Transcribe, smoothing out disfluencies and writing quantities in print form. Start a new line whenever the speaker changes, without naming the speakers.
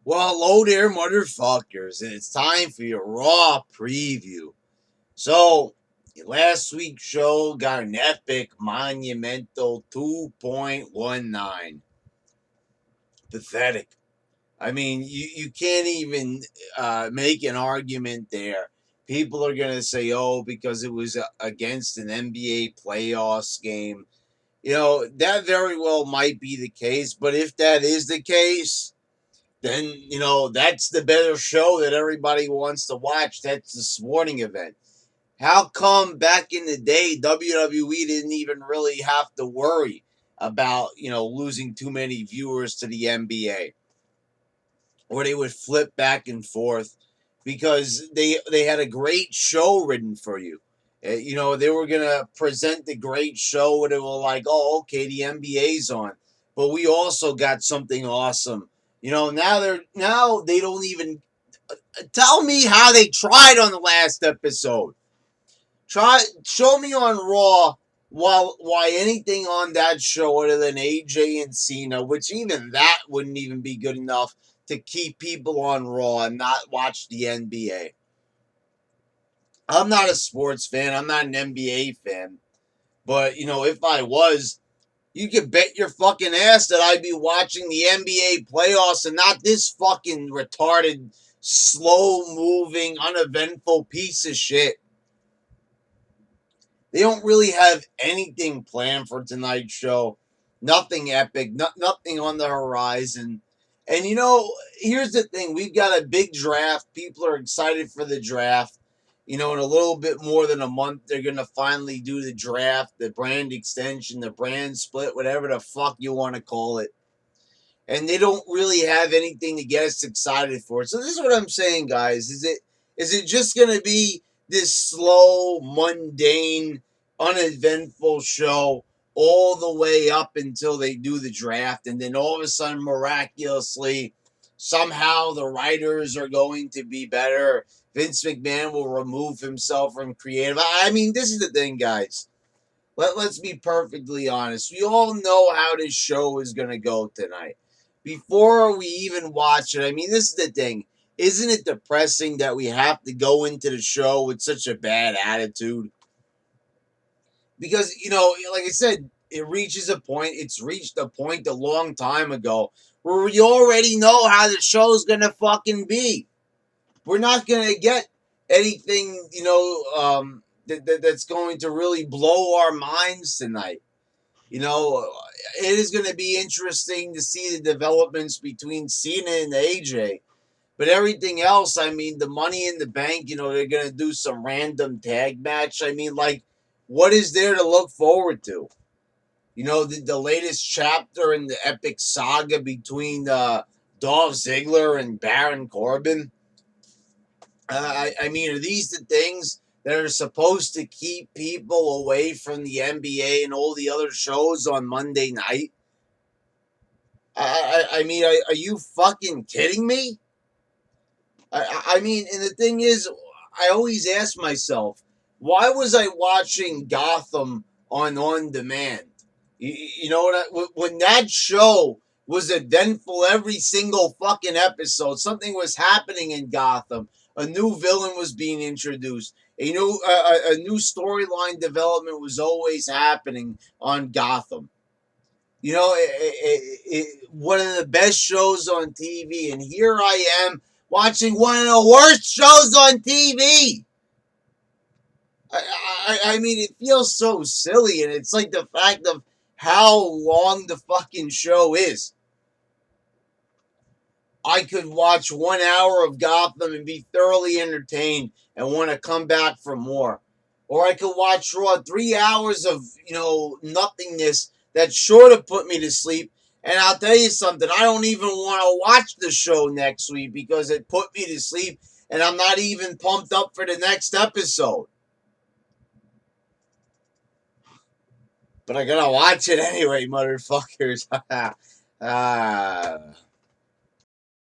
Well, hello there, motherfuckers, and it's time for your Raw preview. So, last week's show got an epic, monumental 2.19. Pathetic. I mean, you can't even make an argument there. People are going to say, oh, because it was against an NBA playoffs game. You know, that very well might be the case, but if that is the case, then that's the better show that everybody wants to watch. That's the sporting event. How come back in the day WWE didn't even really have to worry about losing too many viewers to the NBA, or they would flip back and forth because they had a great show written for you. They were gonna present the great show where they were like, oh, okay, the NBA's on, but we also got something awesome. Now they don't even tell me how they tried on the last episode. Show me on Raw why anything on that show other than AJ and Cena, which even that wouldn't even be good enough to keep people on Raw and not watch the NBA. I'm not a sports fan. I'm not an NBA fan. But, if I was, you could bet your fucking ass that I'd be watching the NBA playoffs and not this fucking retarded, slow-moving, uneventful piece of shit. They don't really have anything planned for tonight's show. Nothing epic. Nothing on the horizon. And, here's the thing. We've got a big draft. People are excited for the draft. In a little bit more than a month, they're going to finally do the draft, the brand extension, the brand split, whatever the fuck you want to call it. And they don't really have anything to get us excited for. So this is what I'm saying, guys. Is it just going to be this slow, mundane, uneventful show all the way up until they do the draft, and then all of a sudden, miraculously, somehow the writers are going to be better? Vince McMahon will remove himself from creative. I mean, this is the thing, guys. Let's be perfectly honest. We all know how this show is going to go tonight. Before we even watch it, I mean, this is the thing. Isn't it depressing that we have to go into the show with such a bad attitude? Because, like I said, it's reached a point a long time ago where we already know how the show's going to fucking be. We're not going to get anything, that's going to really blow our minds tonight. It is going to be interesting to see the developments between Cena and AJ. But everything else, I mean, the Money in the Bank, they're going to do some random tag match. I mean, like, what is there to look forward to? The latest chapter in the epic saga between Dolph Ziggler and Baron Corbin. I mean, are these the things that are supposed to keep people away from the NBA and all the other shows on Monday night? I mean, are you fucking kidding me? I mean, and the thing is, I always ask myself, why was I watching Gotham on demand? You know what? When that show was eventful every single fucking episode, something was happening in Gotham. A new villain was being introduced. A new storyline development was always happening on Gotham. One of the best shows on TV, and here I am watching one of the worst shows on TV. I mean, it feels so silly, and it's like the fact of how long the fucking show is. I could watch 1 hour of Gotham and be thoroughly entertained and want to come back for more. Or I could watch Raw 3 hours of, nothingness that sure to put me to sleep. And I'll tell you something, I don't even want to watch the show next week because it put me to sleep and I'm not even pumped up for the next episode. But I gotta watch it anyway, motherfuckers.